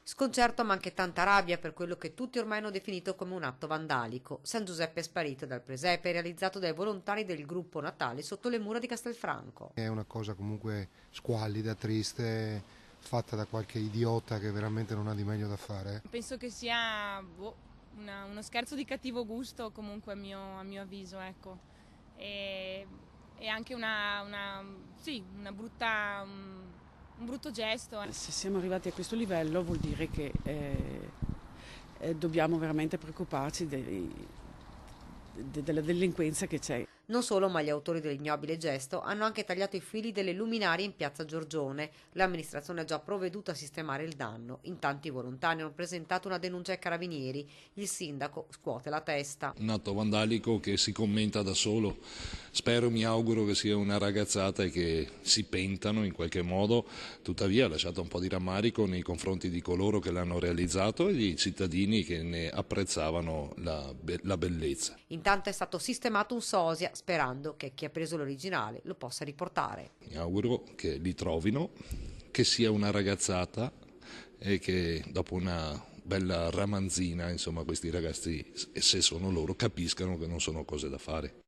Sconcerto ma anche tanta rabbia per quello che tutti ormai hanno definito come un atto vandalico. San Giuseppe è sparito dal presepe realizzato dai volontari del gruppo Natale sotto le mura di Castelfranco. È una cosa comunque squallida, triste, fatta da qualche idiota che veramente non ha di meglio da fare. Penso che sia uno scherzo di cattivo gusto comunque a mio avviso, ecco. E, e anche sì, un brutto gesto. Se siamo arrivati a questo livello vuol dire che dobbiamo veramente preoccuparci della delinquenza che c'è. Non solo, ma gli autori dell'ignobile gesto hanno anche tagliato i fili delle luminarie in piazza Giorgione. L'amministrazione ha già provveduto a sistemare il danno. Intanto i volontari hanno presentato una denuncia ai carabinieri. Il sindaco scuote la testa. Un atto vandalico che si commenta da solo. Mi auguro che sia una ragazzata e che si pentano in qualche modo. Tuttavia ha lasciato un po' di rammarico nei confronti di coloro che l'hanno realizzato e di cittadini che ne apprezzavano la bellezza. Intanto è stato sistemato un sosia, sperando che chi ha preso l'originale lo possa riportare. Mi auguro che li trovino, che sia una ragazzata e che dopo una bella ramanzina, insomma, questi ragazzi, se sono loro, capiscano che non sono cose da fare.